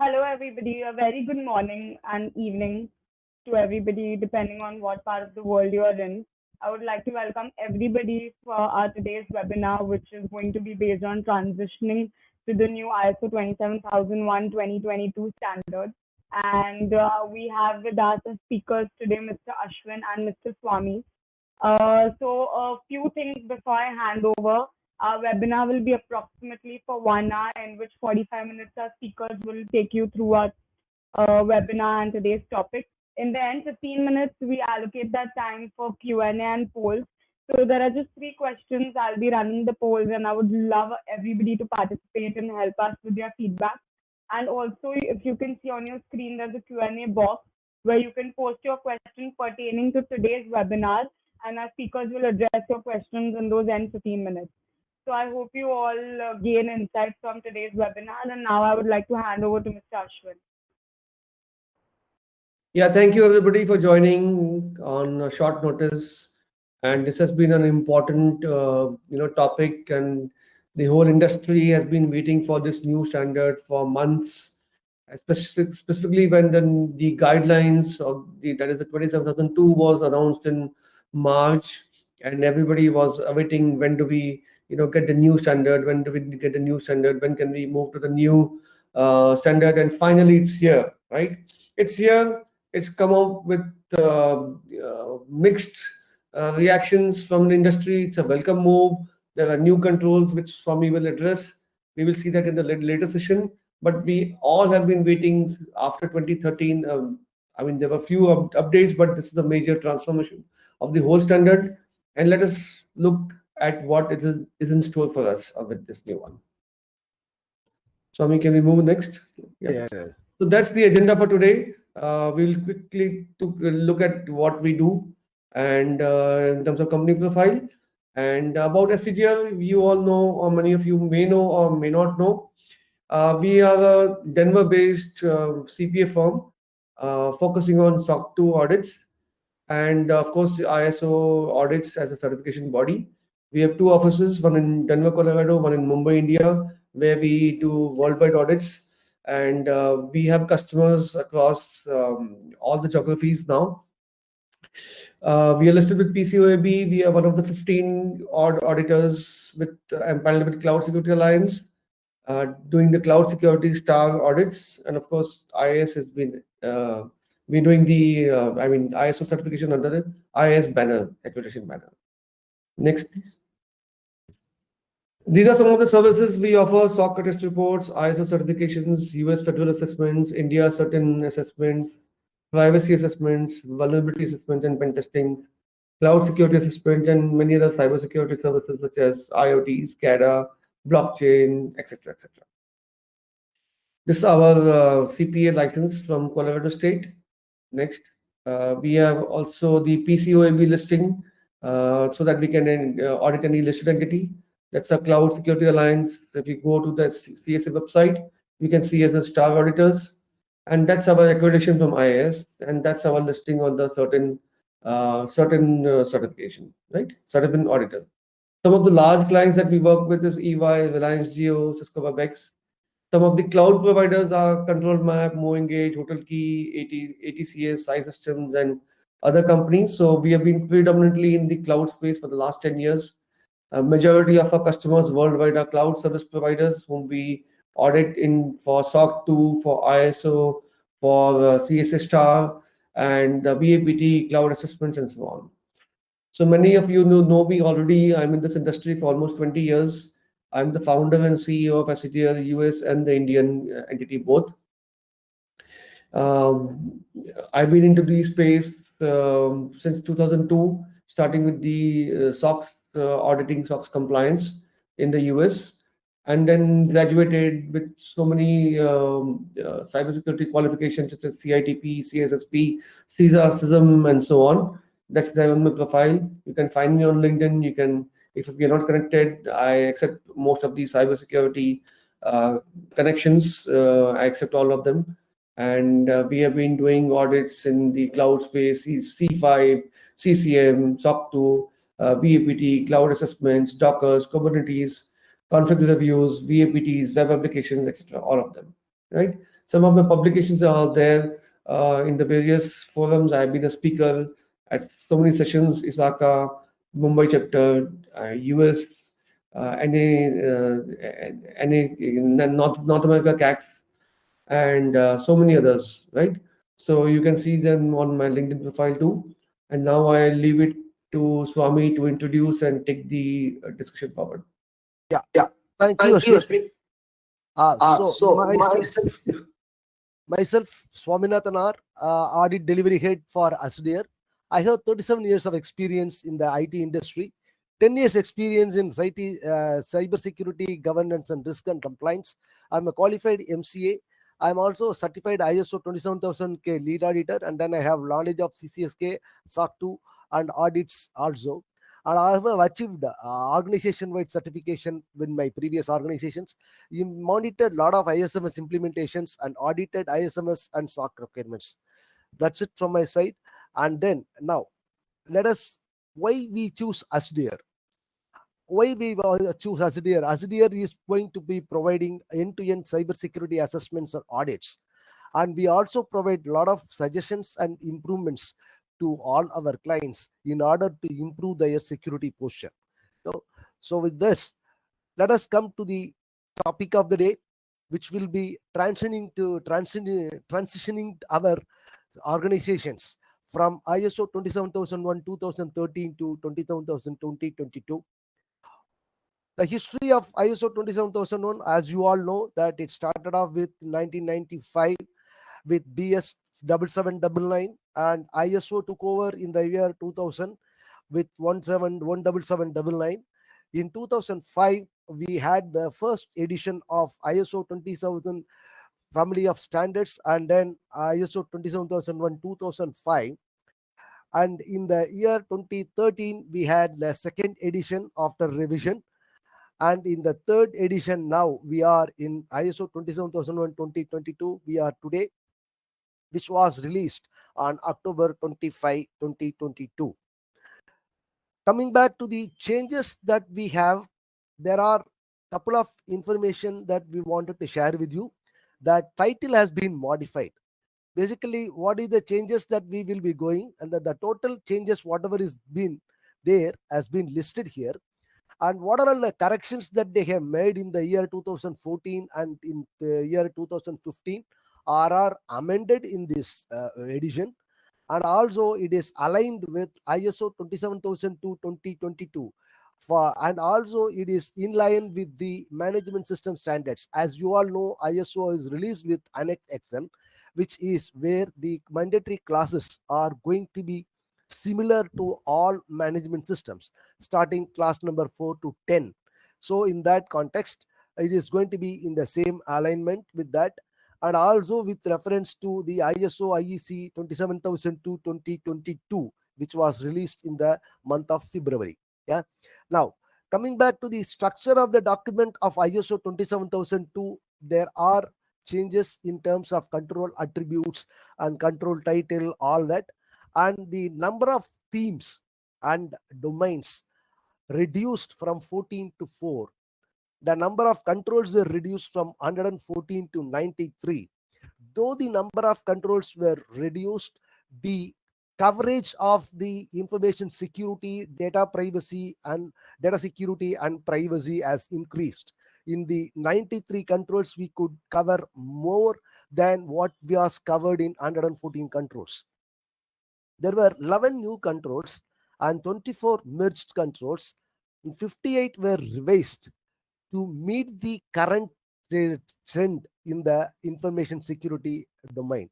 Hello, everybody. A very good morning and evening to everybody, depending on what part of the world you are in. I would like to welcome everybody for our today's webinar, which is going to be based on transitioning to the new ISO 27001-2022 standard. And we have with us as speakers today Mr. Ashwin and Mr. Swami. So a few things before I hand over. Our webinar will be approximately for 1 hour, in which 45 minutes our speakers will take you through our webinar and today's topic. In the end, 15 minutes, we allocate that time for Q&A and polls. So there are just 3 questions. I'll be running the polls, and I would love everybody to participate and help us with their feedback. And also, if you can see on your screen, there's a Q&A box where you can post your question pertaining to today's webinar, and our speakers will address your questions in those end 15 minutes. So I hope you all gain insights from today's webinar. And now I would like to hand over to Mr. Ashwin. Yeah, thank you everybody for joining on a short notice. And this has been an important, topic, and the whole industry has been waiting for this new standard for months. Specifically when the guidelines of that is the 27002 was announced in March, and everybody was awaiting when do we get the new standard, when do we get the new standard, when can we move to the new standard, and finally it's here, right? It's here. It's come up with mixed reactions from the industry. It's a welcome move. There are new controls which Swami will address. We will see that in the later session. But we all have been waiting after 2013. There were few updates, but this is the major transformation of the whole standard. And let us look at what it is in store for us with this new one. Swami, can we move next? Yeah. So that's the agenda for today. We'll quickly look at what we do and in terms of company profile and about Accedere. You all know, or many of you may know or may not know. We are a Denver-based CPA firm focusing on SOC 2 audits and of course ISO audits as a certification body. We have 2 offices, one in Denver, Colorado, one in Mumbai, India, where we do worldwide audits. And we have customers across all the geographies now. We are listed with PCOAB. We are one of the 15 odd auditors with empaneled with Cloud Security Alliance, doing the cloud security star audits. And of course, IIS has been doing the ISO certification under the IIS banner, accreditation banner. Next, please. These are some of the services we offer: SOC test reports, ISO certifications, US federal assessments, India certain assessments, privacy assessments, vulnerability assessments and pen testing, cloud security assessment, and many other cybersecurity services such as IoT, SCADA, blockchain, etc., etc. This is our CPA license from Colorado State. Next, we have also the PCOAB listing so that we can audit any listed entity. That's a Cloud Security Alliance. If you go to the CSA website, you can see as a star auditors, and that's our accreditation from IIS, and that's our listing on the certain certification, right? Certified auditor. Some of the large clients that we work with is EY, Reliance Jio, Cisco WebEx. Some of the cloud providers are Control Map, MoEngage, Hotel Key, ATCS, Sai Systems, and other companies. So we have been predominantly in the cloud space for the last 10 years. A majority of our customers worldwide are cloud service providers whom we audit in for SOC 2, for ISO, for CSA Star, and BAPT, cloud assessments, and so on. So many of you know me already. I'm in this industry for almost 20 years. I'm the founder and CEO of Accedere, the US and the Indian entity both. I've been into the space since 2002, starting with the SOX auditing, SOX compliance in the US, and then graduated with so many cybersecurity qualifications such as CITP, CSSP, CISA, CISM, and so on. That's there on my profile. You can find me on LinkedIn. You can, if you're not connected, I accept most of the cybersecurity connections. I accept all of them. And we have been doing audits in the cloud space, C5, CCM, SOC 2, VAPT, cloud assessments, Dockers, Kubernetes, config reviews, VAPTs, web applications, etc. All of them, right? Some of my publications are there in the various forums. I've been a speaker at so many sessions, ISACA, Mumbai chapter, US, NA, North America CAC, and so many others, right? So you can see them on my LinkedIn profile too. And now I leave it to Swami to introduce and take the discussion forward. Yeah, Yeah. thank you, Thank you, Ashwin. Ashwin. So So myself, Swaminathan R, audit delivery head for Accedere. I have 37 years of experience in the IT industry, 10 years experience in cyber security, governance, and risk and compliance. I'm a qualified MCA. I'm also a certified ISO 27000K lead auditor, and then I have knowledge of CCSK, SOC 2, and audits also. And I have achieved organization-wide certification in my previous organizations. You monitored a lot of ISMS implementations and audited ISMS and SOC requirements. That's it from my side. And then now, let us, why we choose Accedere. Why we choose Accedere? Accedere is going to be providing end-to-end cybersecurity assessments and audits. And we also provide a lot of suggestions and improvements to all our clients in order to improve their security posture. So with this, let us come to the topic of the day, which will be transitioning our organizations from ISO 27001 2013 to 2702022. The history of ISO 27001, as you all know, that it started off with 1995 with BS 7799, and ISO took over in the year 2000 with 17799. In 2005, we had the first edition of ISO 20000 family of standards, and then ISO 27001 2005. And in the year 2013, we had the second edition after revision. And in the third edition, now we are in ISO 27001 2022. We are today, which was released on October 25, 2022. Coming back to the changes that we have, there are a couple of information that we wanted to share with you. That title has been modified. Basically, what is the changes that we will be going, and the total changes, whatever is been there, has been listed here. And what are all the corrections that they have made in the year 2014 and in the year 2015 are amended in this edition. And also it is aligned with ISO 27002 2022. And also it is in line with the management system standards. As you all know, ISO is released with Annex XL, which is where the mandatory classes are going to be similar to all management systems, starting class number 4 to 10. So in that context, it is going to be in the same alignment with that. And also with reference to the ISO IEC 27002 2022, which was released in the month of February. Yeah. Now, coming back to the structure of the document of ISO 27002, there are changes in terms of control attributes and control title, all that. And the number of themes and domains reduced from 14 to 4. The number of controls were reduced from 114 to 93. Though the number of controls were reduced, the coverage of the information security, data privacy, and data security and privacy has increased. In the 93 controls, we could cover more than what was covered in 114 controls. There were 11 new controls and 24 merged controls, and 58 were revised to meet the current trend in the information security domain.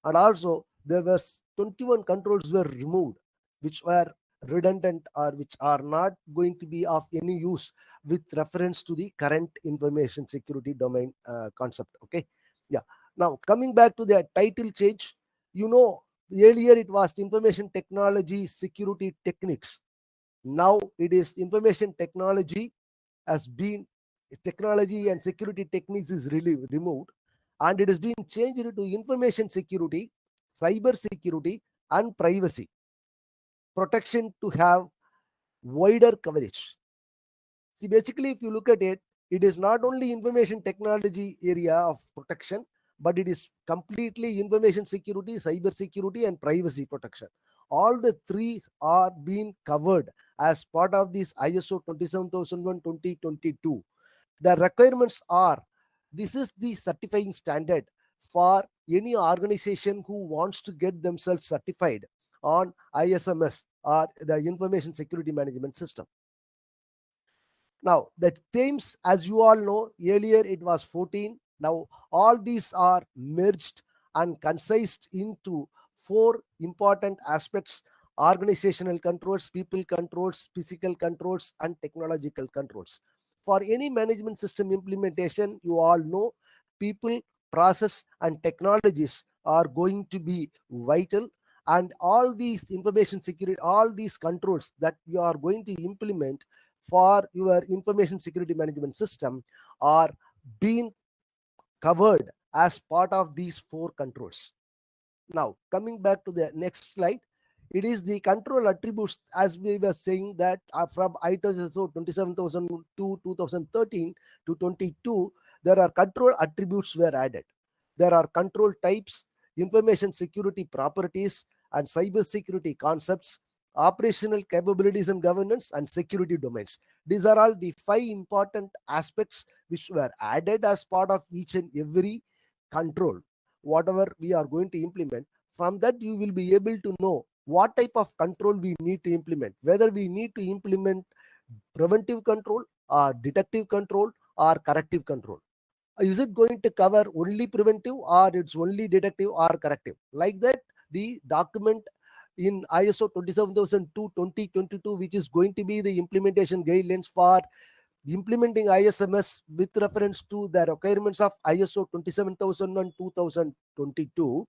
And also there were 21 controls were removed, which were redundant or which are not going to be of any use with reference to the current information security domain concept. Okay. Yeah. Now coming back to the title change, earlier it was information technology security techniques. Now it is information technology technology and security techniques is really removed, and it has been changed to information security, cyber security, and privacy protection to have wider coverage. See, basically, if you look at it, it is not only information technology area of protection, but it is completely information security, cyber security, and privacy protection. All the three are being covered as part of this ISO 27001:2022. The requirements are, this is the certifying standard for any organization who wants to get themselves certified on ISMS, or the Information Security Management System. Now, the themes, as you all know, earlier it was 14. Now, all these are merged and concised into 4 important aspects: organizational controls, people controls, physical controls, and technological controls. For any management system implementation, you all know people, process, and technologies are going to be vital. And all these information security, all these controls that you are going to implement for your information security management system are being covered as part of these 4 controls. Now, coming back to the next slide, it is the control attributes, as we were saying, that are from ISO 27002 2013 to 22. There are control attributes were added. There are control types, information security properties, and cyber security concepts, operational capabilities and governance, and security domains. These are all the 5 important aspects which were added as part of each and every control, whatever we are going to implement. From that, you will be able to know what type of control we need to implement, whether we need to implement preventive control or detective control or corrective control. Is it going to cover only preventive, or it's only detective or corrective? Like that, the document in ISO 27002:2022, which is going to be the implementation guidelines for implementing ISMS with reference to the requirements of ISO 27001:2022,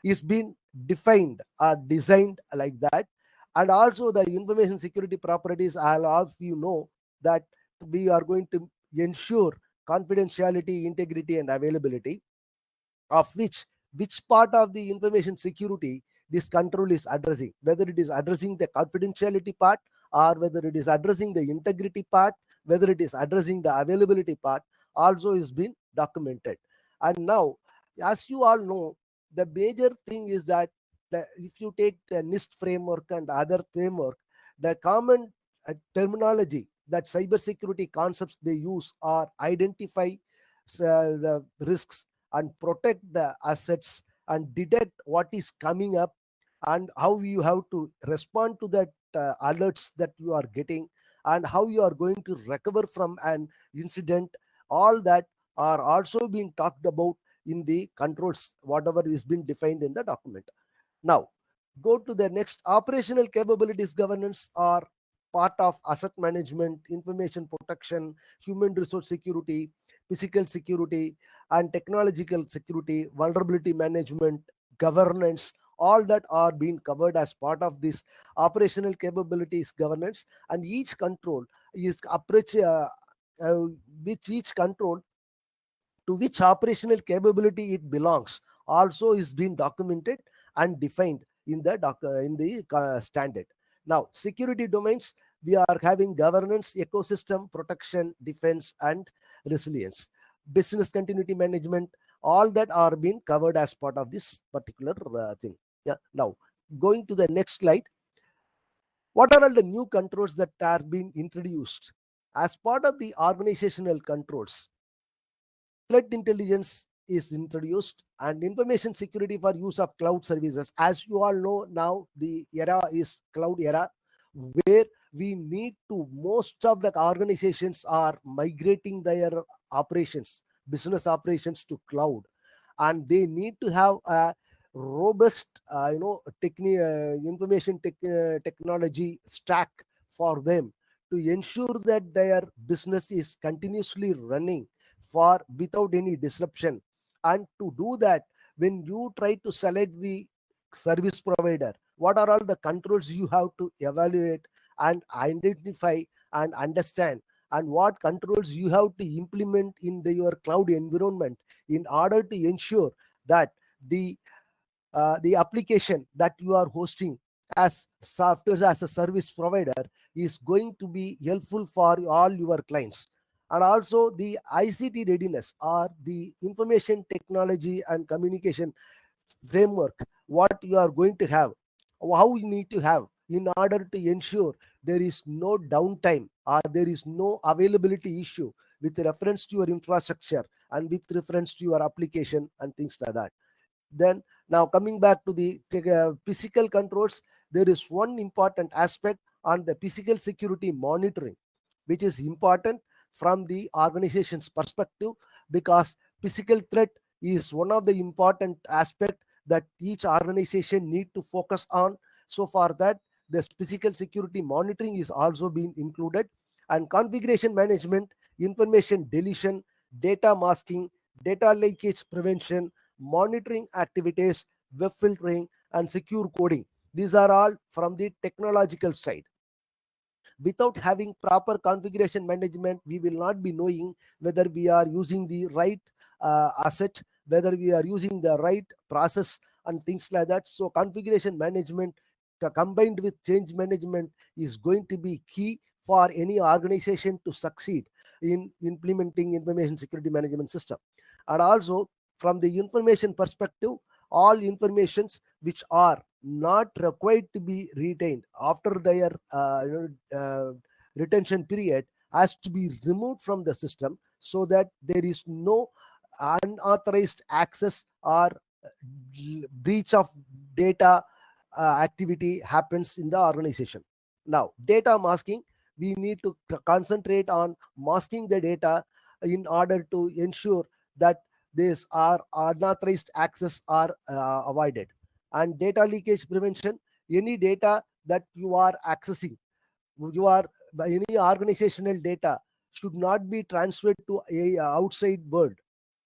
is being defined or designed like that. And also the information security properties, I'll have you know that we are going to ensure confidentiality, integrity, and availability, of which part of the information security this control is addressing, whether it is addressing the confidentiality part, or whether it is addressing the integrity part, whether it is addressing the availability part, also is being documented. And now, as you all know, the major thing is that if you take the NIST framework and other framework, the common terminology that cybersecurity concepts they use are identify the risks and protect the assets and detect what is coming up and how you have to respond to that alerts that you are getting, and how you are going to recover from an incident. All that are also being talked about in the controls, whatever is being defined in the document. Now, go to the next. Operational capabilities governance are part of asset management, information protection, human resource security, physical security, and technological security, vulnerability management, governance. All that are being covered as part of this operational capabilities governance. And each control is approach, which each control to which operational capability it belongs also is being documented and defined in the standard. Now, security domains, we are having governance, ecosystem, protection, defense, and resilience, business continuity management. All that are being covered as part of this particular thing. Yeah. Now, going to the next slide. What are all the new controls that are being introduced as part of the organizational controls? Threat intelligence is introduced, and information security for use of cloud services. As you all know, now the era is cloud era, where we need to, most of the organizations are migrating their operations, business operations, to cloud, and they need to have a robust technology stack for them to ensure that their business is continuously running for without any disruption. And to do that, when you try to select the service provider, what are all the controls you have to evaluate and identify and understand, and what controls you have to implement in your cloud environment in order to ensure that the application that you are hosting as software as a service provider is going to be helpful for all your clients. And also the ICT readiness, or the information technology and communication framework, what you are going to have, how you need to have, in order to ensure there is no downtime or there is no availability issue with reference to your infrastructure and with reference to your application and things like that. Then, now coming back to the physical controls, there is one important aspect on the physical security monitoring, which is important from the organization's perspective, because physical threat is one of the important aspect that each organization need to focus on. So for that, the physical security monitoring is also being included, and configuration management, information deletion, data masking, data leakage prevention, monitoring activities, web filtering, and secure coding. These are all from the technological side. Without having proper configuration management, we will not be knowing whether we are using the right asset, whether we are using the right process and things like that. So configuration management combined with change management is going to be key for any organization to succeed in implementing information security management system. And also, from the information perspective, all informations which are not required to be retained after their retention period has to be removed from the system, so that there is no unauthorized access or breach of data activity happens in the organization. Now, data masking, we need to concentrate on masking the data in order to ensure that these are unauthorized access are avoided. And data leakage prevention, any data that you are accessing, you are any organizational data should not be transferred to a outside world,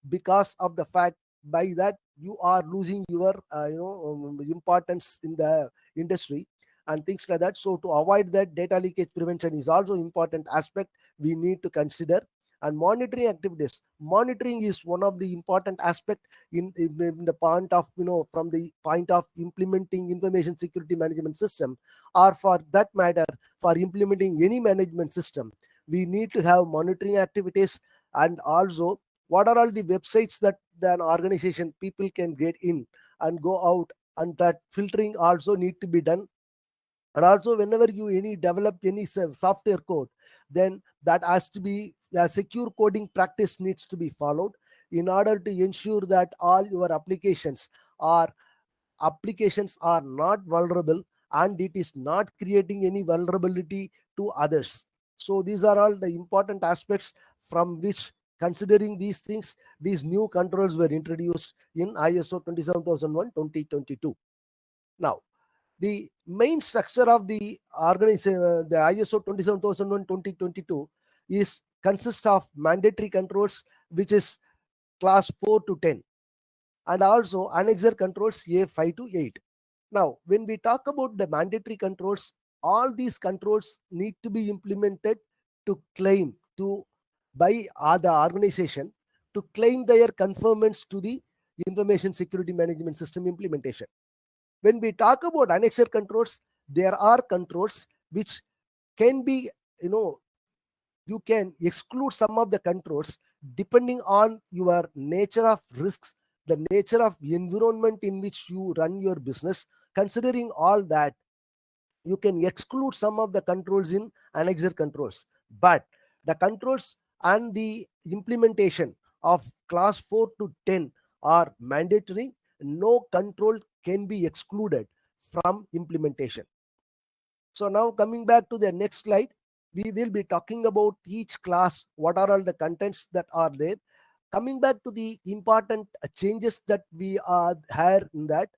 because of the fact by that you are losing your importance in the industry and things like that. So to avoid that, data leakage prevention is also important aspect we need to consider. And monitoring activities, monitoring is one of the important aspect in the point of, from the point of implementing information security management system, or for that matter for implementing any management system. We need to have monitoring activities. And also, what are all the websites that an organization people can get in and go out, and that filtering also need to be done. And also, whenever you any develop any software code, then that has to be a secure coding practice needs to be followed, in order to ensure that all your applications are not vulnerable, and it is not creating any vulnerability to others. So these are all the important aspects from which, considering these things, these new controls were introduced in ISO 27001:2022. Now, the main structure of the organization, the ISO 27001:2022, is consists of mandatory controls, which is class 4 to 10, and also annexer controls A5 to 8. Now, when we talk about the mandatory controls, all these controls need to be implemented to claim to by the organization to claim their conformance to the information security management system implementation. When we talk about annexer controls, there are controls which can be, you can exclude some of the controls depending on your nature of risks, the nature of environment in which you run your business. Considering all that, you can exclude some of the controls in annexer controls. But the controls and the implementation of class 4 to 10 are mandatory. No control can be excluded from implementation. So now, coming back to the next slide, we will be talking about each class, what are all the contents that are there. Coming back to the important changes that we are here in that,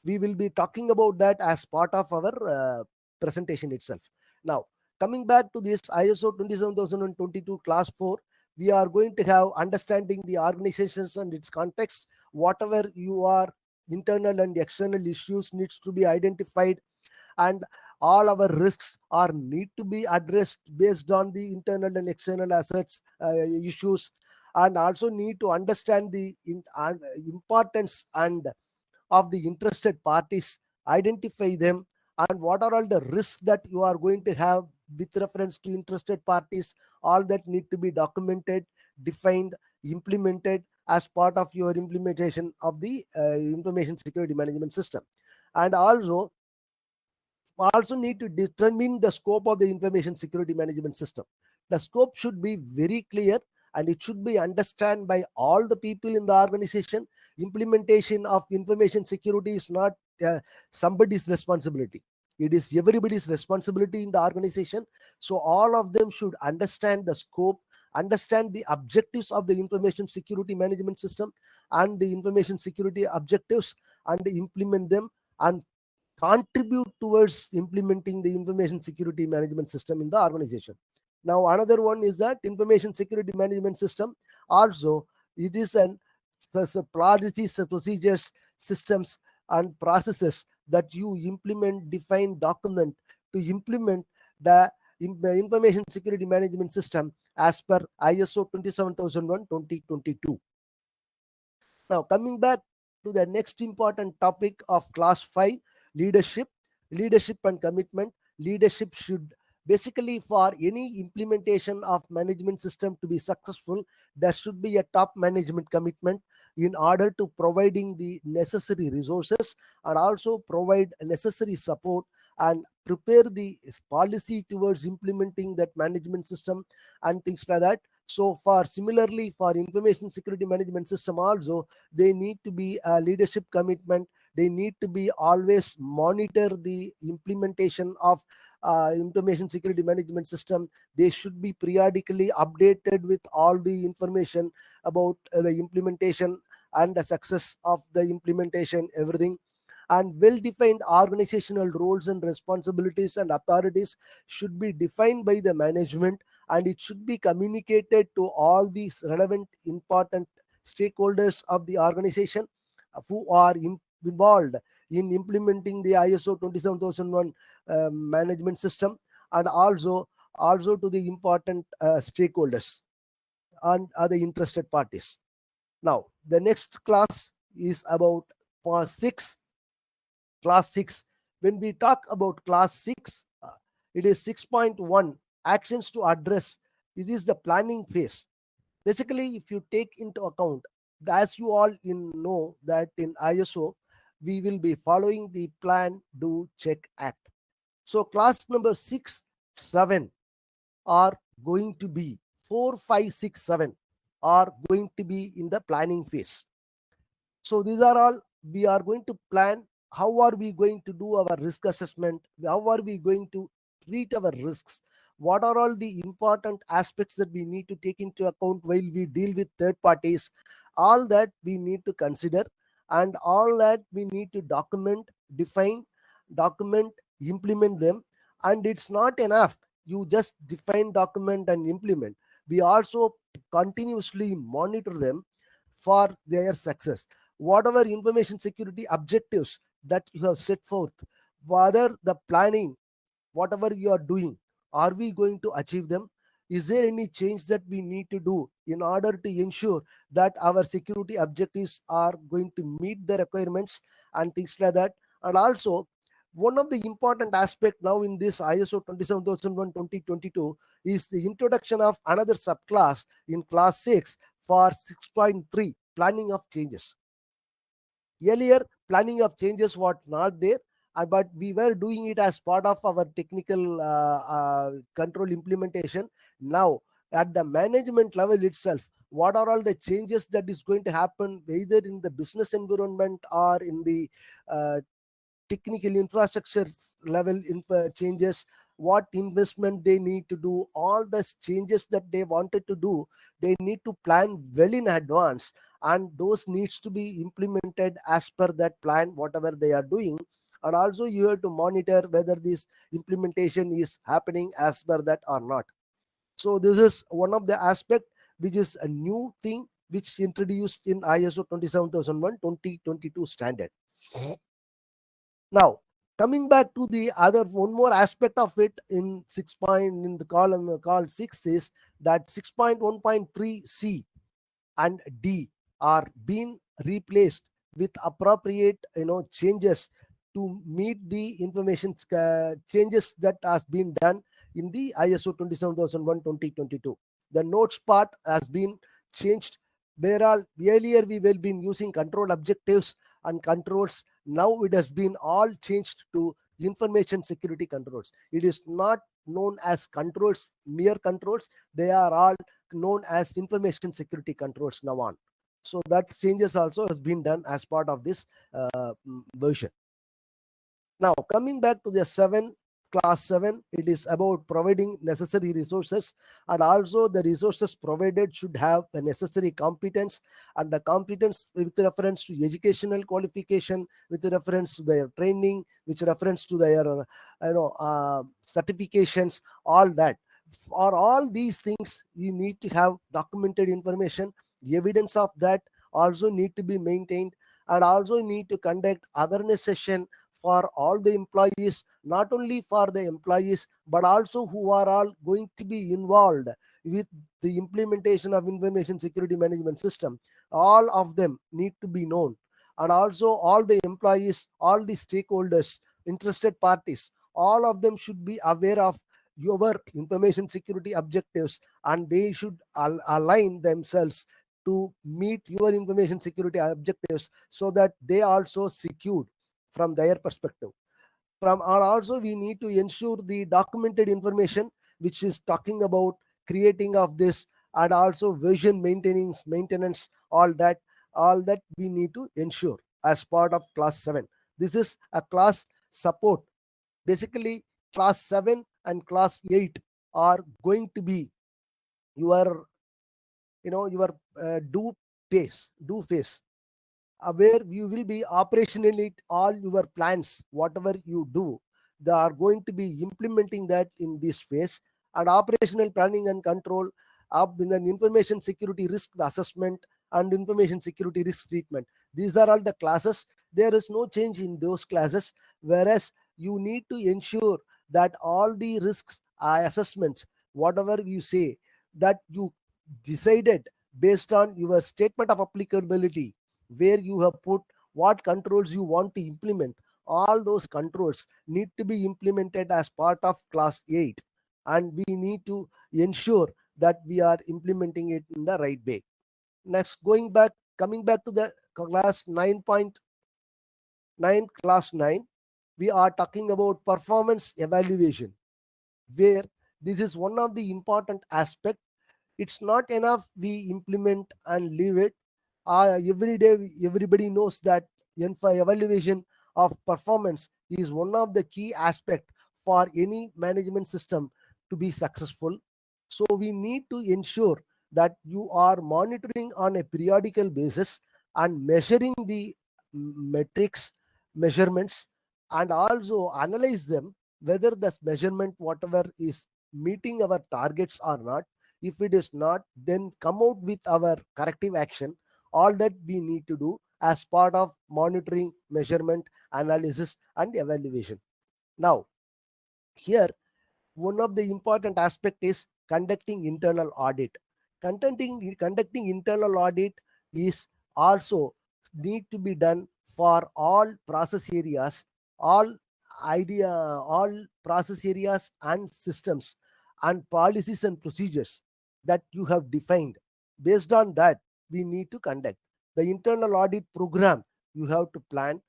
we will be talking about that as part of our presentation itself. Now, coming back to this ISO 27022 class 4, we are going to have understanding the organizations and its context. Whatever you are, internal and external issues needs to be identified, and all our risks are need to be addressed based on the internal and external assets issues, and also need to understand the importance and of the interested parties, identify them, and what are all the risks that you are going to have with reference to interested parties, all that need to be documented, defined, implemented as part of your implementation of the information security management system. And also need to determine the scope of the information security management system. The scope should be very clear and it should be understood by all the people in the organization. Implementation of information security is not somebody's responsibility. It is everybody's responsibility in the organization. So all of them should understand the scope, understand the objectives of the information security management system and the information security objectives, and implement them and contribute towards implementing the information security management system in the organization. Now, another one is that information security management system also, it is an policies, procedures, systems, and processes that you implement, define, document to implement the information security management system as per ISO 27001:2022. Now, coming back to the next important topic of class 5, leadership. Leadership and commitment. Leadership should basically, for any implementation of management system to be successful, there should be a top management commitment in order to providing the necessary resources and also provide necessary support and prepare the policy towards implementing that management system and things like that. So for similarly for information security management system also, they need to be a leadership commitment. They need to be always monitor the implementation of information security management system. They should be periodically updated with all the information about the implementation and the success of the implementation, everything. And well-defined organizational roles and responsibilities and authorities should be defined by the management, and it should be communicated to all these relevant important stakeholders of the organization who are involved in implementing the ISO 27001 management system, and also to the important stakeholders and other interested parties. Now, the next class is about class 6. Class 6. When we talk about class 6, it is 6.1 actions to address. It is the planning phase. Basically, if you take into account, as you all know that in ISO, we will be following the plan, do, check, act. So class number 6, 7 are going to be 4, 5, 6, 7 are going to be in the planning phase. So these are all we are going to plan. How are we going to do our risk assessment? How are we going to treat our risks? What are all the important aspects that we need to take into account while we deal with third parties? All that we need to consider, and all that we need to document, define, document, implement them. And it's not enough you just define, document, and implement. We also continuously monitor them for their success. Whatever information security objectives that you have set forth, whether the planning, whatever you are doing, are we going to achieve them? Is there any change that we need to do in order to ensure that our security objectives are going to meet the requirements and things like that? And also, one of the important aspect now in this ISO 27001:2022 is the introduction of another subclass in class 6 for 6.3, planning of changes. Earlier, planning of changes was not there, but we were doing it as part of our technical control implementation. Now, at the management level itself, what are all the changes that is going to happen, either in the business environment or in the technical infrastructure level changes, what investment they need to do, all the changes that they wanted to do, they need to plan well in advance, and those needs to be implemented as per that plan, whatever they are doing. And also you have to monitor whether this implementation is happening as per that or not. So this is one of the aspect which is a new thing which introduced in ISO 27001:2022 standard. Now, coming back to the other one more aspect of it in 6 point in the column called 6 is that 6.1.3 C and D are being replaced with appropriate changes to meet the information changes that has been done in the ISO 27001:2022. The notes part has been changed. Where all earlier we will been using control objectives and controls, now it has been all changed to information security controls. It is not known as controls, mere controls. They are all known as information security controls now on. So that changes also has been done as part of this version. Now coming back to the class 7, it is about providing necessary resources, and also the resources provided should have the necessary competence, and the competence with reference to educational qualification, with reference to their training, with reference to their certifications, all that. For all these things, you need to have documented information. Evidence of that also need to be maintained, and also need to conduct awareness session for all the employees, not only for the employees, but also who are all going to be involved with the implementation of information security management system. All of them need to be known. And also all the employees, all the stakeholders, interested parties, all of them should be aware of your information security objectives, and they should align themselves to meet your information security objectives, so that they also secured from their perspective. And also we need to ensure the documented information, which is talking about creating of this, and also version maintenance, all that we need to ensure as part of class 7. This is a class support. Basically class 7 and class 8 are going to be your do phase, where you will be operationally all your plans, whatever you do, they are going to be implementing that in this phase. And operational planning and control up in an information security risk assessment and information security risk treatment. These are all the classes. There is no change in those classes, whereas you need to ensure that all the risks assessments, whatever you say, that you decided based on your statement of applicability, where you have put what controls you want to implement. All those controls need to be implemented as part of class 8, and we need to ensure that we are implementing it in the right way. Next, coming back to the class 9.9, class 9, we are talking about performance evaluation, where this is one of the important aspect. It's not enough we implement and leave it. Every day everybody knows that evaluation of performance is one of the key aspect for any management system to be successful. So we need to ensure that you are monitoring on a periodical basis and measuring the metrics, measurements, and also analyze them, whether the measurement whatever is meeting our targets or not. If it is not, then come out with our corrective action. All that we need to do as part of monitoring, measurement, analysis, and evaluation. Now here, one of the important aspect is conducting internal audit. Conducting internal audit is also need to be done for all process areas, all all process areas and systems, and policies and procedures that you have defined. Based on that, we need to conduct the internal audit program. You have to plan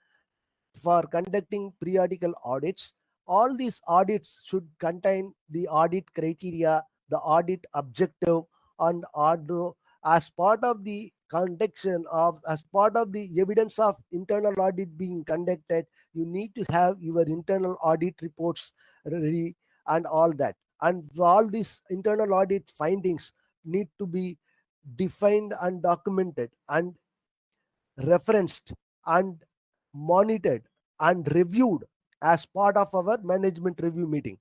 for conducting periodical audits. All these audits should contain the audit criteria, the audit objective, and order. As part of the conduction of, as part of the evidence of internal audit being conducted, you need to have your internal audit reports ready, and all that. And all these internal audit findings need to be defined and documented and referenced and monitored and reviewed as part of our management review meeting.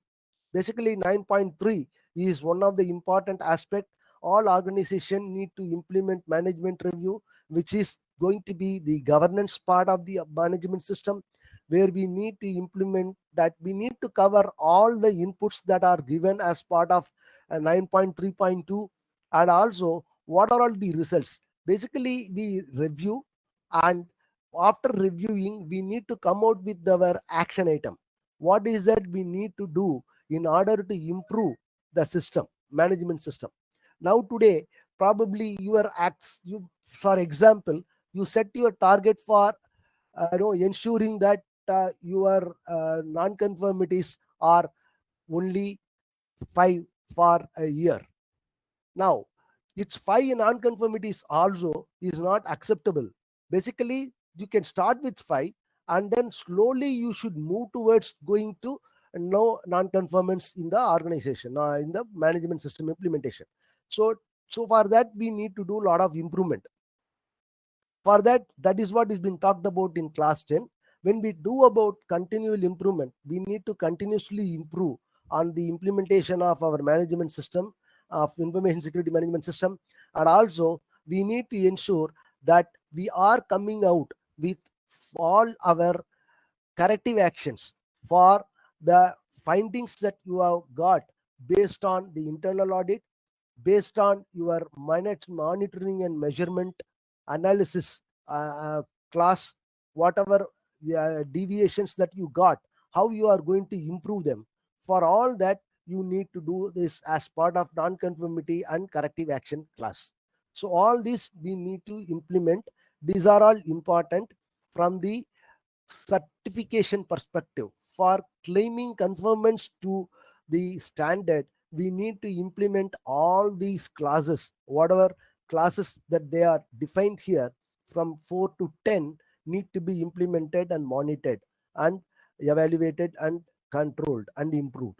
Basically 9.3 is one of the important aspect. All organizations need to implement management review, which is going to be the governance part of the management system, where we need to implement that. We need to cover all the inputs that are given as part of 9.3.2, and also what are all the results. Basically we review, and after reviewing we need to come out with our action item. What is that we need to do in order to improve the system, management system. Now today, probably your acts, for example, you set your target for ensuring that your non-conformities are only 5 for a year. Now, its 5 non-conformities also is not acceptable. Basically, you can start with 5 and then slowly you should move towards going to no non-conformance in the organization, in the management system implementation. So for that, we need to do a lot of improvement. For that, that is what is being talked about in class 10. When we do about continual improvement, we need to continuously improve on the implementation of our management system, of information security management system, and also we need to ensure that we are coming out with all our corrective actions for the findings that you have got based on the internal audit, based on your monitoring and measurement analysis class, whatever deviations that you got, how you are going to improve them. For all that, you need to do this as part of non-conformity and corrective action class. So all this we need to implement. These are all important from the certification perspective. For claiming conformance to the standard, we need to implement all these classes, whatever classes that they are defined here from 4 to 10 need to be implemented and monitored and evaluated and controlled and improved.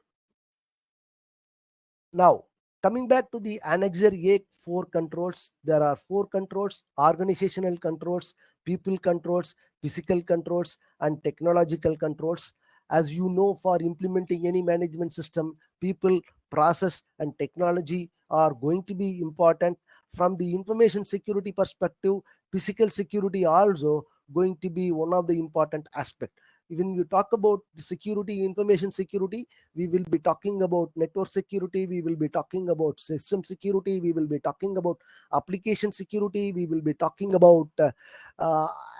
Now, coming back to the Annexure A 4 controls, there are 4 controls: organizational controls, people controls, physical controls, and technological controls. As you know, for implementing any management system, people, process, and technology are going to be important. From the information security perspective, physical security also going to be one of the important aspect. When you talk about security, information security, we will be talking about network security, we will be talking about system security, we will be talking about application security, we will be talking about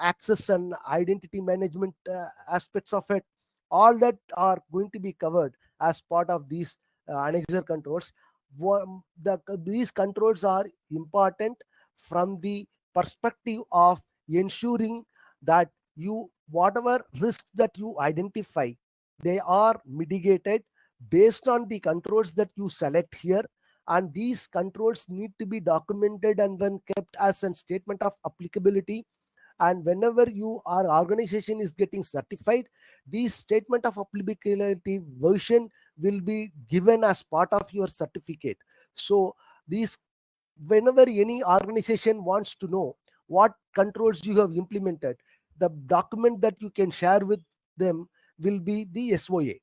access and identity management aspects of it. All that are going to be covered as part of these annexure controls. These controls are important from the perspective of ensuring that you, whatever risks that you identify, they are mitigated based on the controls that you select here. And these controls need to be documented and then kept as a statement of applicability. And whenever our organization is getting certified, this statement of applicability version will be given as part of your certificate. So these, whenever any organization wants to know what controls you have implemented, the document that you can share with them will be the SOA.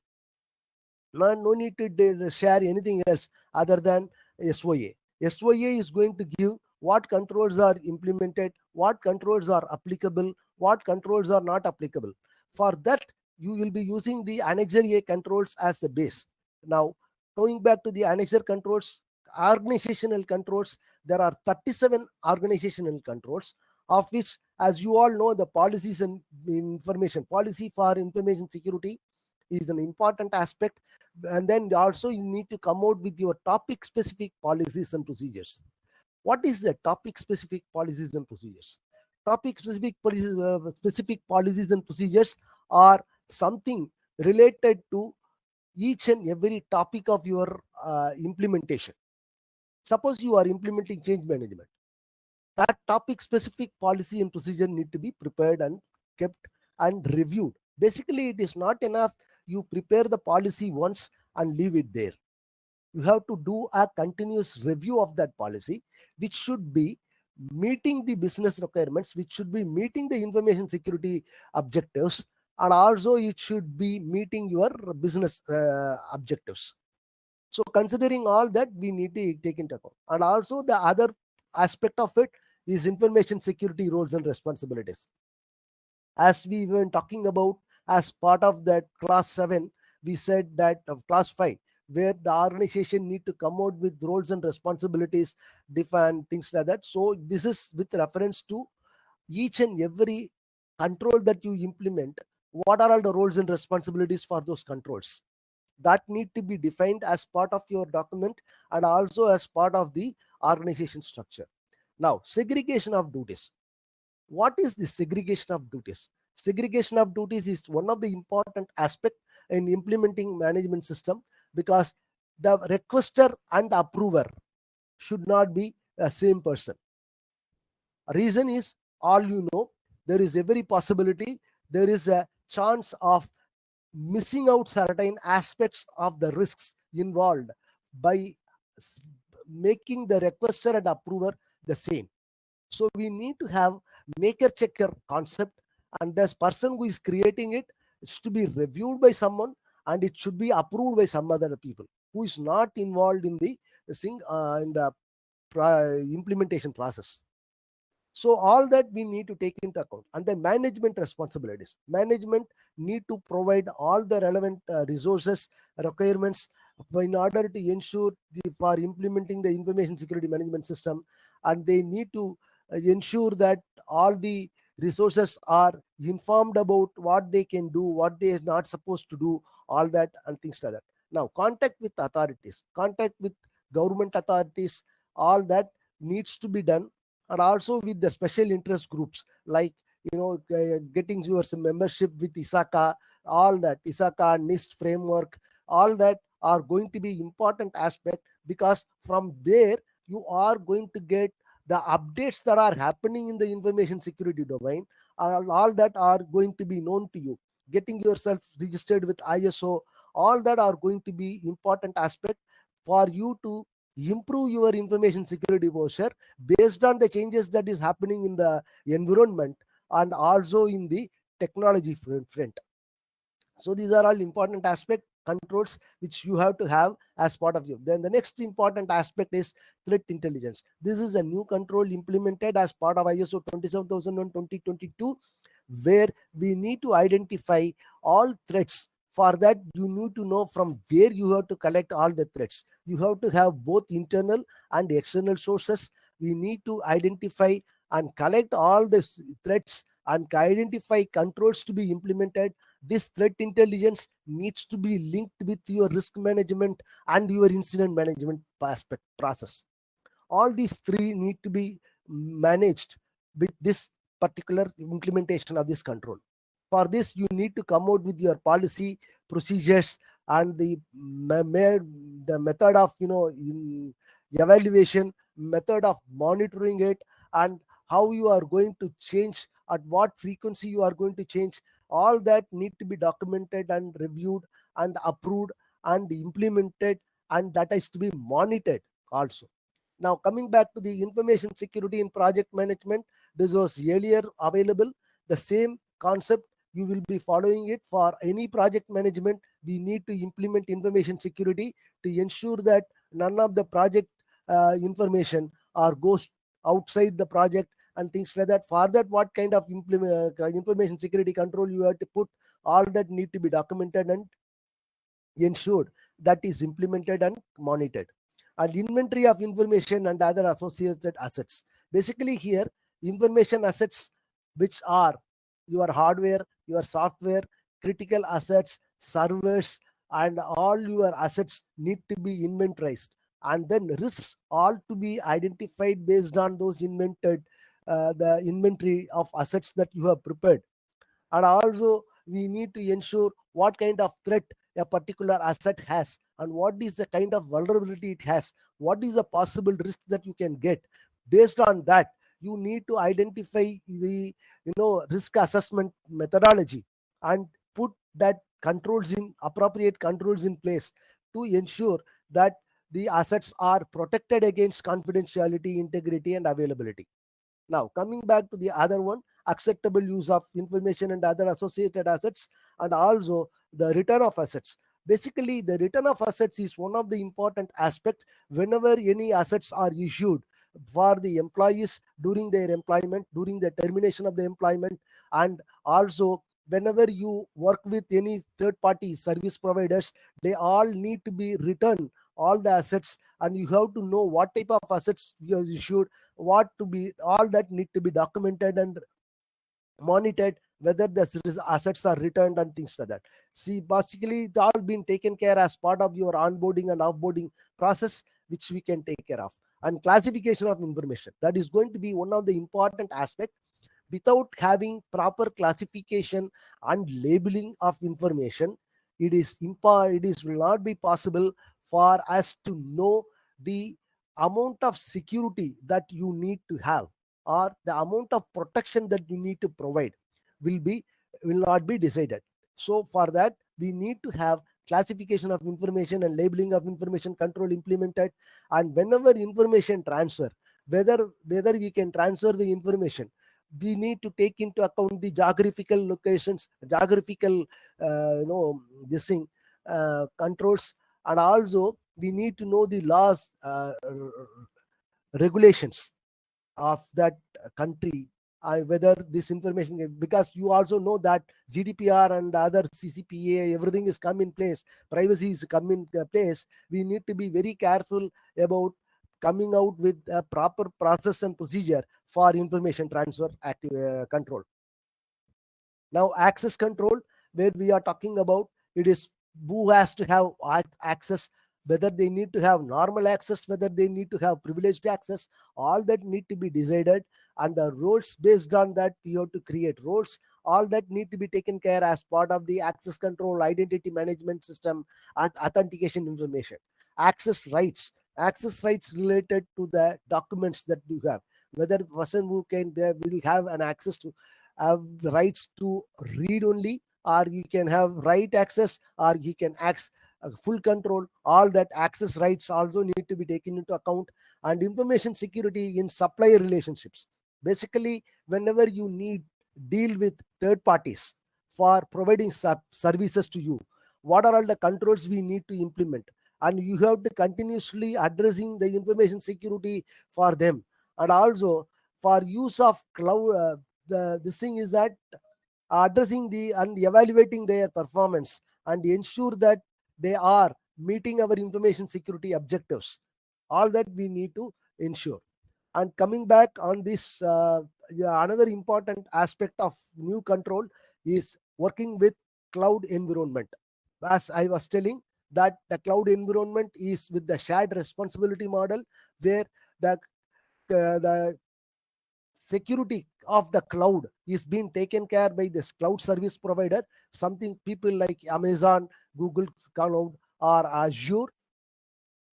No need to share anything else other than SOA. SOA is going to give what controls are implemented, what controls are applicable, what controls are not applicable. For that, you will be using the Annexure A controls as a base. Now, going back to the Annexure controls, organizational controls, there are 37 organizational controls, of which, as you all know, the policies and information policy for information security is an important aspect. And then also you need to come out with your topic specific policies and procedures. What is the topic specific policies and procedures? Topic specific policies and procedures are something related to each and every topic of your implementation. Suppose you are implementing change management, that topic specific policy and procedure need to be prepared and kept and reviewed. Basically, it is not enough you prepare the policy once and leave it there. You have to do a continuous review of that policy, which should be meeting the business requirements, which should be meeting the information security objectives, and also it should be meeting your business objectives. So considering all that, we need to take into account. And also the other aspect of it is information security roles and responsibilities. As we were talking about as part of that class 7, we said that of class 5, where the organization need to come out with roles and responsibilities, define things like that. So this is with reference to each and every control that you implement. What are all the roles and responsibilities for those controls? that need to be defined as part of your document and also as part of the organization structure. Now, segregation of duties. What is the segregation of duties? Segregation of duties is one of the important aspect in implementing management system, because the requester and approver should not be the same person. Reason is, all you know, there is every possibility, there is a chance of missing out certain aspects of the risks involved by making the requester and approver the same. So we need to have maker checker concept, and this person who is creating it is to be reviewed by someone, and it should be approved by some other people who is not involved in the implementation process. So all that we need to take into account. And the management responsibilities. Management need to provide all the relevant resources, requirements in order to ensure for implementing the information security management system. And they need to ensure that all the resources are informed about what they can do, what they are not supposed to do, all that and things like that. Now, contact with authorities, contact with government authorities, all that needs to be done, and also with the special interest groups, like getting your membership with ISACA, all that ISACA, NIST framework, all that are going to be important aspect, because from there you are going to get the updates that are happening in the information security domain. All that are going to be known to you. Getting yourself registered with ISO, all that are going to be important aspect for you to improve your information security posture based on the changes that is happening in the environment and also in the technology front. So these are all important aspect controls which you have to have as part of you. Then the next important aspect is threat intelligence. This is a new control implemented as part of ISO 27001:2022, where we need to identify all threats. For that, you need to know from where you have to collect all the threats. You have to have both internal and external sources. We need to identify and collect all the threats and identify controls to be implemented. This threat intelligence needs to be linked with your risk management and your incident management aspect process. All these three need to be managed with this particular implementation of this control. For this, you need to come out with your policy, procedures, and the method of evaluation, method of monitoring it, and how you are going to change, at what frequency you are going to change. All that need to be documented and reviewed and approved and implemented, and that is to be monitored also. Now, coming back to the information security in project management, this was earlier available. The same concept, you will be following it for any project management. We need to implement information security to ensure that none of the project information or goes outside the project and things like that. For that, what kind of information security control you have to put, all that need to be documented and ensured that is implemented and monitored. And inventory of information and other associated assets. Basically here, information assets, which are your hardware, your software, critical assets, servers, and all your assets need to be inventorized. And then risks all to be identified based on those the inventory of assets that you have prepared. And also, we need to ensure what kind of threat a particular asset has, and what is the kind of vulnerability it has, what is the possible risk that you can get. Based on that, you need to identify the risk assessment methodology and put that appropriate controls in place to ensure that the assets are protected against confidentiality, integrity, and availability. Now, coming back to the other one, acceptable use of information and other associated assets, and also the return of assets. Basically, the return of assets is one of the important aspects whenever any assets are issued for the employees during their employment, during the termination of the employment, and also whenever you work with any third-party service providers, they all need to be returned, all the assets, and you have to know what type of assets you have issued, all that need to be documented and monitored whether the assets are returned and things like that. See, basically it's all been taken care as part of your onboarding and offboarding process, which we can take care of. And classification of information, that is going to be one of the important aspects. Without having proper classification and labeling of information, it will not be possible for us to know the amount of security that you need to have, or the amount of protection that you need to provide will not be decided. So for that, we need to have classification of information and labeling of information control implemented. And whenever information transfer, whether we can transfer the information, we need to take into account the geographical locations, geographical this thing controls. And also we need to know the laws, regulations of that country, whether this information, because you also know that GDPR and other CCPA, everything is come in place, privacy is come in place. We need to be very careful about coming out with a proper process and procedure for information transfer control. Now, access control, where we are talking about, it is who has to have access, whether they need to have normal access, whether they need to have privileged access, all that need to be decided. And the roles, based on that, you have to create roles. All that need to be taken care as part of the access control, identity management system, and authentication information. Access rights related to the documents that you have, whether person who can, they will have an access to, have the rights to read only, or you can have write access, or you can access full control. All that access rights also need to be taken into account. And information security in supplier relationships, basically whenever you need deal with third parties for providing services to you, what are all the controls we need to implement, and you have to continuously addressing the information security for them. And also for use of cloud, this thing is that addressing the and evaluating their performance and ensure that they are meeting our information security objectives. All that we need to ensure. And coming back on this, another important aspect of new control is working with cloud environment. As I was telling, that the cloud environment is with the shared responsibility model, where the security of the cloud is being taken care by this cloud service provider, something people like Amazon, Google Cloud, or Azure.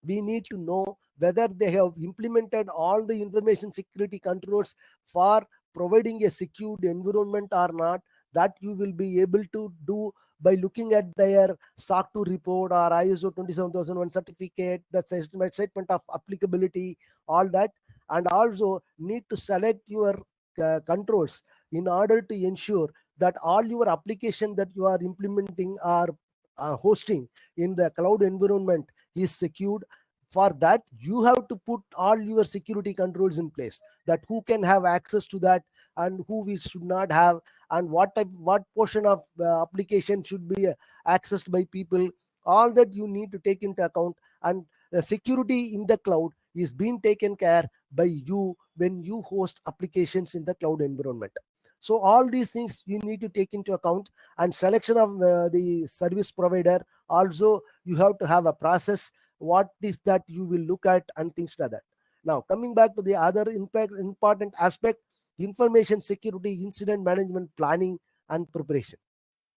We need to know whether they have implemented all the information security controls for providing a secured environment or not. That you will be able to do by looking at their SOC 2 report or ISO 27001 certificate, the statement of applicability, all that. And also need to select your controls in order to ensure that all your application that you are implementing or hosting in the cloud environment is secured. For that, you have to put all your security controls in place, that who can have access to that and who we should not have, and what portion of application should be accessed by people. All that you need to take into account. And the security in the cloud is being taken care by you when you host applications in the cloud environment. So all these things you need to take into account. And selection of the service provider, also you have to have a process, what is that you will look at, and things like that. Now, coming back to the other important aspect, information security incident management planning and preparation.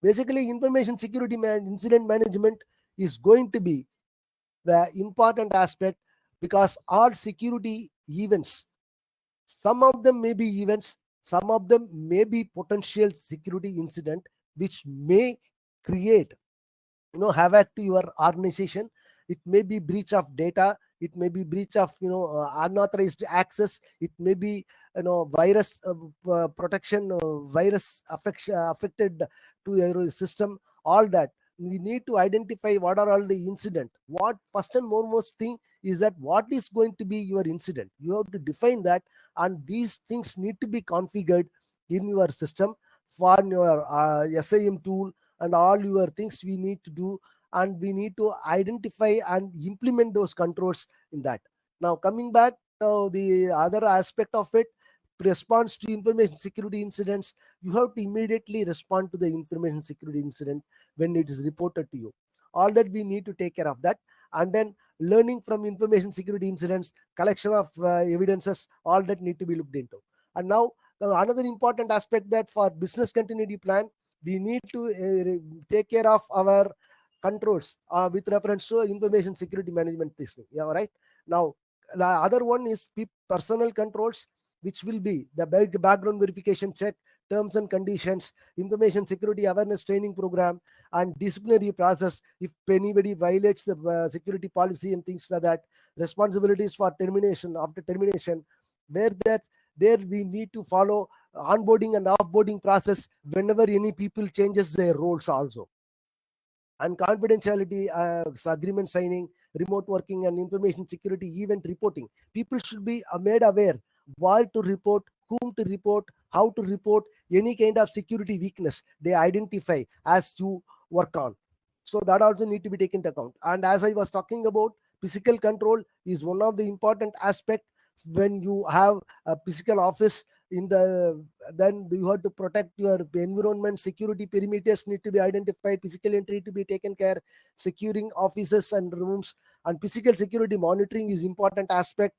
Basically, information security incident management is going to be the important aspect, because all security events, some of them may be events, some of them may be potential security incident, which may create havoc to your organization. It may be breach of data, it may be breach of unauthorized access, it may be virus protection, virus affected to your system. All that we need to identify what are all the incident. What first and foremost thing is that what is going to be your incident, you have to define that. And these things need to be configured in your system for your SIM tool, and all your things we need to do. And we need to identify and implement those controls in that. Now, coming back to the other aspect of it, response to information security incidents, you have to immediately respond to the information security incident when it is reported to you. All that we need to take care of that. And then learning from information security incidents, collection of evidences, all that need to be looked into. And now another important aspect, that for business continuity plan, we need to take care of our controls with reference to information security management system. Yeah, right. Now the other one is personal controls, which will be the background verification check, terms and conditions, information security awareness training program, and disciplinary process if anybody violates the security policy and things like that. Responsibilities for termination, after termination, where that there we need to follow onboarding and offboarding process whenever any people changes their roles also. And confidentiality agreement signing, remote working, and information security event reporting. People should be made aware what to report, whom to report, how to report any kind of security weakness they identify as you work on. So that also need to be taken into account. And as I was talking about, physical control is one of the important aspect. When you have a physical office in the, then you have to protect your environment. Security perimeters need to be identified, physical entry to be taken care, securing offices and rooms, and physical security monitoring is important aspect.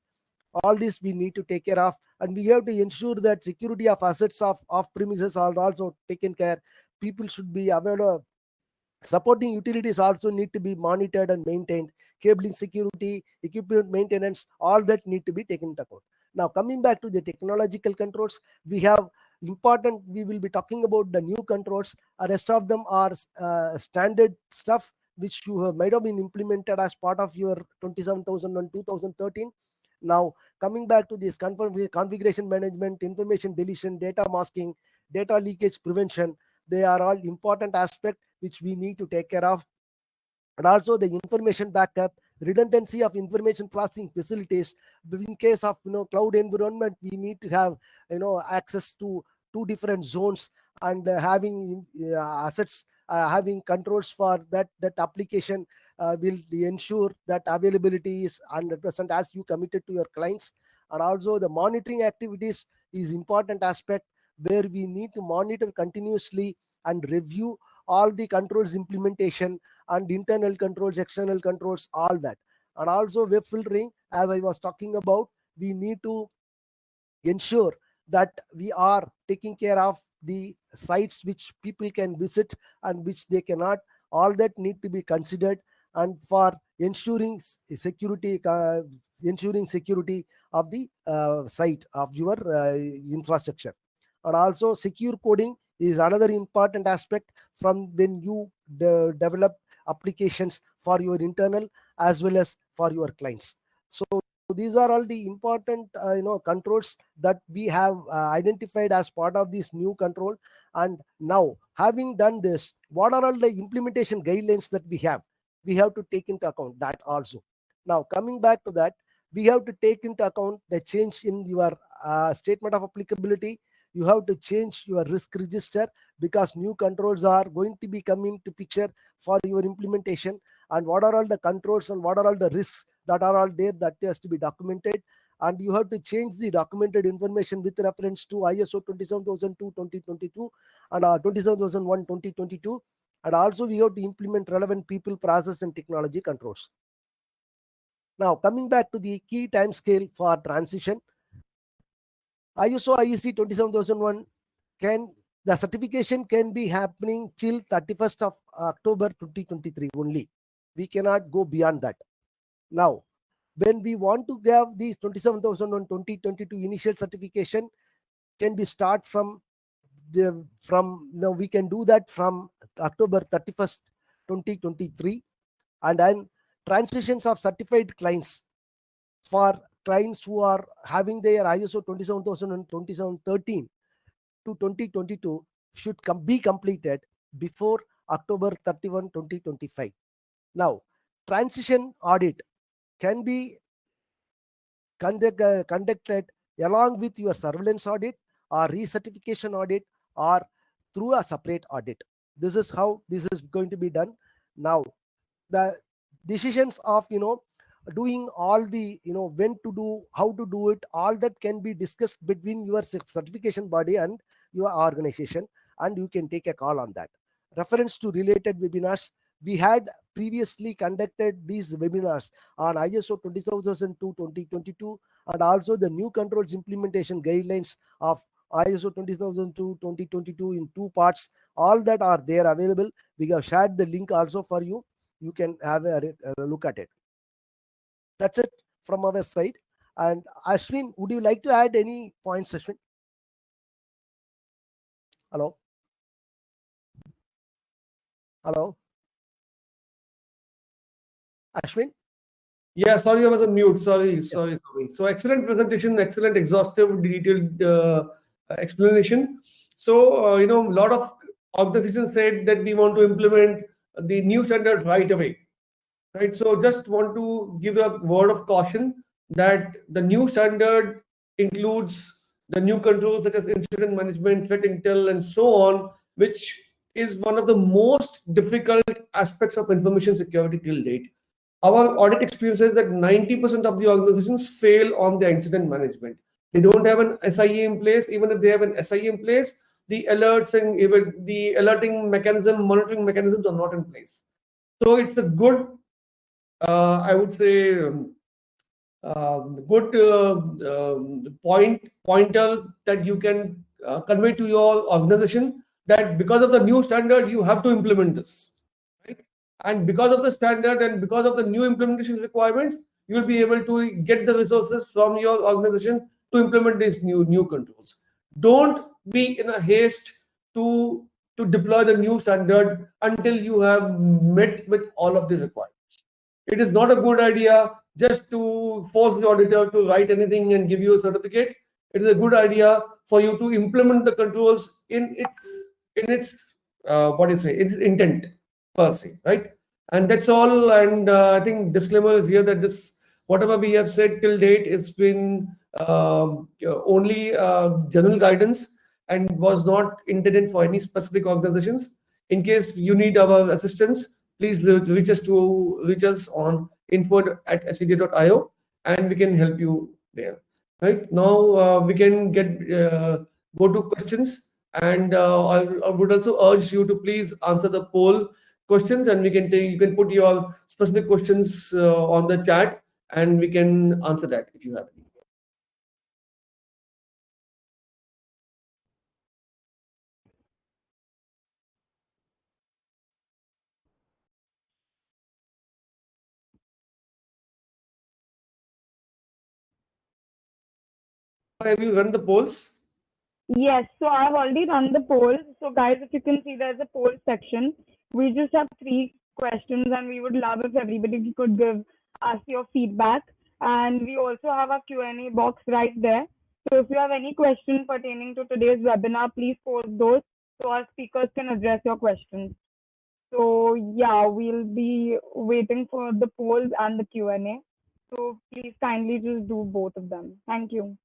All this we need to take care of, and we have to ensure that security of assets of premises are also taken care. People should be aware of supporting utilities also need to be monitored and maintained. Cabling security, equipment maintenance, all that need to be taken into account. Now coming back to the technological controls, we have important, we will be talking about the new controls. Rest of them are standard stuff which you have might have been implemented as part of your 27001 2013. Now coming back to this configuration management, information deletion, data masking, data leakage prevention, they are all important aspects which we need to take care of. And also the information backup, redundancy of information processing facilities. In case of cloud environment, we need to have access to two different zones, and having assets, having controls for that application will ensure that availability is 100% as you committed to your clients. And also the monitoring activities is important aspect, where we need to monitor continuously and review all the controls implementation, and internal controls, external controls, all that. And also web filtering, as I was talking about, we need to ensure that we are taking care of the sites which people can visit and which they cannot. All that need to be considered, and for ensuring security of the site of your infrastructure. And also secure coding is another important aspect, from when you develop applications for your internal as well as for your clients. So these are all the important controls that we have identified as part of this new control. And now, having done this, what are all the implementation guidelines that we have? We have to take into account that also. Now coming back to that, we have to take into account the change in your statement of applicability. You have to change your risk register, because new controls are going to be coming to picture for your implementation. And what are all the controls and what are all the risks that are all there, that has to be documented. And you have to change the documented information with reference to ISO 27002 2022 and 27001 2022. And also we have to implement relevant people, process, and technology controls. Now coming back to the key time scale for transition, ISO IEC 27001 the certification can be happening till 31st of October 2023 only. We cannot go beyond that. Now, when we want to have these 27001 2022 initial certification, can be start from we can do that from October 31st 2023. And then transitions of certified clients, for clients who are having their ISO 27000 and 2713 to 2022 should be completed before October 31, 2025. Now, transition audit can be conducted along with your surveillance audit or recertification audit, or through a separate audit. This is how this is going to be done. Now, the decisions of doing all the, when to do, how to do it, all that can be discussed between your certification body and your organization, and you can take a call on that. Reference to related webinars, we had previously conducted these webinars on ISO 20002-2022 and also the new controls implementation guidelines of ISO 20002-2022 in two parts. All that are there available. We have shared the link also for you. You can have a look at it. That's it from our side. And Ashwin, would you like to add any points, Ashwin? Hello? Hello? Ashwin? Yeah, sorry, I was on mute. Sorry. So excellent presentation, excellent, exhaustive, detailed explanation. So, a lot of organizations said that we want to implement the new standard right away, right? So, just want to give a word of caution that the new standard includes the new controls such as incident management, threat intel, and so on, which is one of the most difficult aspects of information security till date. Our audit experience says that 90% of the organizations fail on their incident management. They don't have an SIE in place. Even if they have an SIE in place, the alerts and even the alerting mechanism, monitoring mechanisms are not in place. So it's a good, I would say, good pointer that you can convey to your organization that because of the new standard, you have to implement this, right? And because of the standard and because of the new implementation requirements, you will be able to get the resources from your organization to implement these new controls. Don't be in a haste to deploy the new standard until you have met with all of the requirements. It is not a good idea just to force the auditor to write anything and give you a certificate. It is a good idea for you to implement the controls in its what do you say, its intent per se, right? And that's all. And I think disclaimer is here that this whatever we have said till date has been only general guidance and was not intended for any specific organizations. In case you need our assistance, please reach us on info@scj.io and we can help you there. Right now, we can go to questions, and I would also urge you to please answer the poll questions, and you can put your specific questions on the chat, and we can answer that if you have any. Have you run the polls? Yes, so I've already run the poll. So guys, if you can see, there's a poll section. We just have 3 questions, and we would love if everybody could give us your feedback. And we also have a Q&A box right there. So if you have any questions pertaining to today's webinar, please post those so our speakers can address your questions. So yeah, we'll be waiting for the polls and the Q&A. So please kindly just do both of them. Thank you.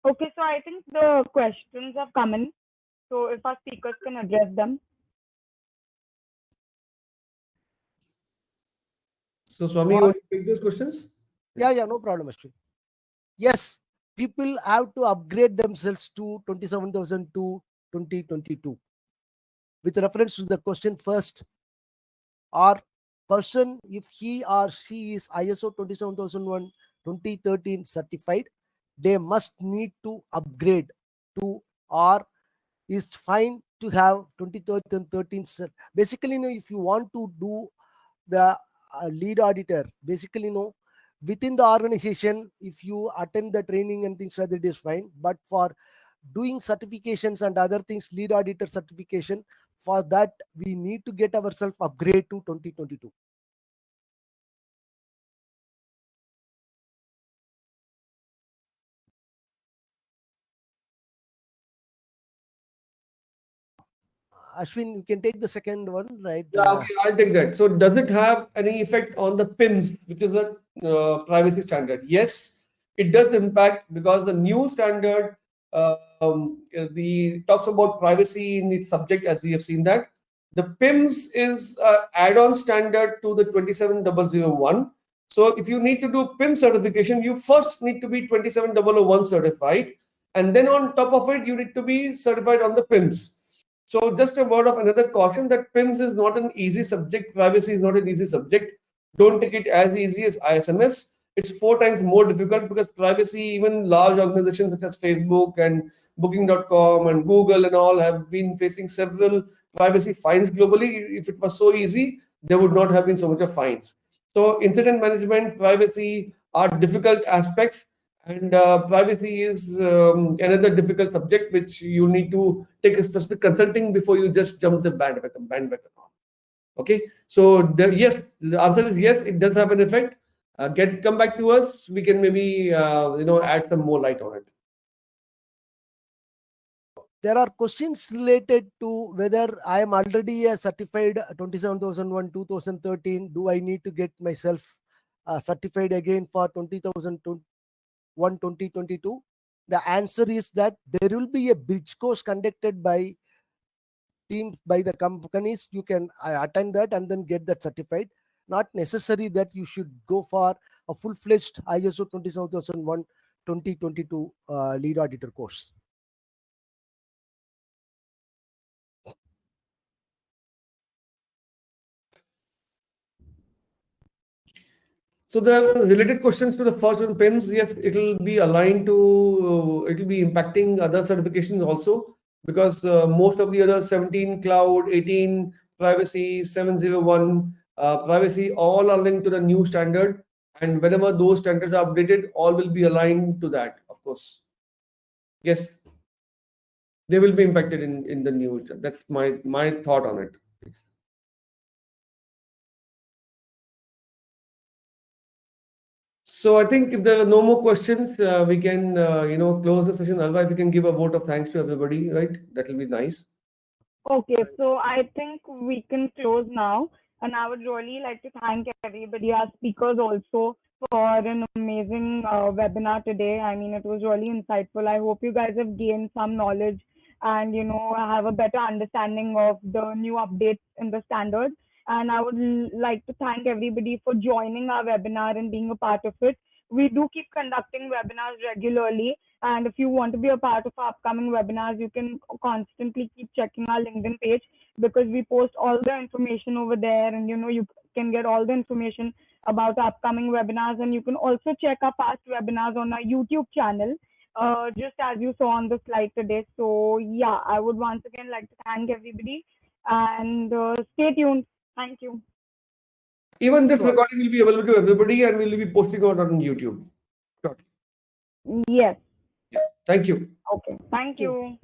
Okay, so I think the questions have come in. So if our speakers can address them. So, Swami, you want to take those questions? Yeah, no problem, Ashwin. Yes, people have to upgrade themselves to 27,000 to 2022. With reference to the question first, our person, if he or she is ISO 27001 2013 certified, they must need to upgrade to, or is fine to have 2013 cert. Basically, if you want to do the lead auditor, basically, within the organization, if you attend the training and things like that, it is fine. But for doing certifications and other things, lead auditor certification, for that we need to get ourselves upgrade to 2022. Ashwin, you can take the second one, right? Yeah, okay, I'll take that. So does it have any effect on the PIMS, which is a privacy standard? Yes, it does impact because the new standard the talks about privacy in its subject, as we have seen that. The PIMS is add-on standard to the 27001. So if you need to do PIM certification, you first need to be 27001 certified, and then on top of it, you need to be certified on the PIMS. So just a word of another caution that PIMS is not an easy subject. Privacy is not an easy subject. Don't take it as easy as ISMS. It's 4 times more difficult because privacy, even large organizations such as Facebook and Booking.com and Google and all have been facing several privacy fines globally. If it was so easy, there would not have been so much of fines. So incident management, privacy are difficult aspects, and privacy is another difficult subject which you need to take a specific consulting before you just jump the bandwagon on. Okay, so yes, the answer is yes, it does have an effect. Come back to us. We can maybe add some more light on it. There are questions related to whether I am already a certified 27001 2013. Do I need to get myself certified again for 20001 2022? The answer is that there will be a bridge course conducted by teams, by the companies. You can attend that and then get that certified. Not necessary that you should go for a full-fledged ISO 27001 2022 lead auditor course. So the related questions to the first one, PIMS, yes, it will be aligned to, it will be impacting other certifications also, because most of the other 17 cloud, 18 privacy, 701 privacy, all are linked to the new standard. And whenever those standards are updated, all will be aligned to that, of course. Yes, they will be impacted in the new. That's my thought on it. So I think if there are no more questions, we can close the session. Otherwise, we can give a vote of thanks to everybody, right? That will be nice. Okay, so I think we can close now. And I would really like to thank everybody, our speakers also, for an amazing webinar today. I mean, it was really insightful. I hope you guys have gained some knowledge and, have a better understanding of the new updates in the standards. And I would like to thank everybody for joining our webinar and being a part of it. We do keep conducting webinars regularly. And if you want to be a part of our upcoming webinars, you can constantly keep checking our LinkedIn page because we post all the information over there, and you can get all the information about our upcoming webinars. And you can also check our past webinars on our YouTube channel, just as you saw on the slide today. So yeah, I would once again like to thank everybody and stay tuned. Thank you. Even this recording will be available to everybody, and we'll be posting it on YouTube. Yes. Yeah. Thank you. Okay. Thank you.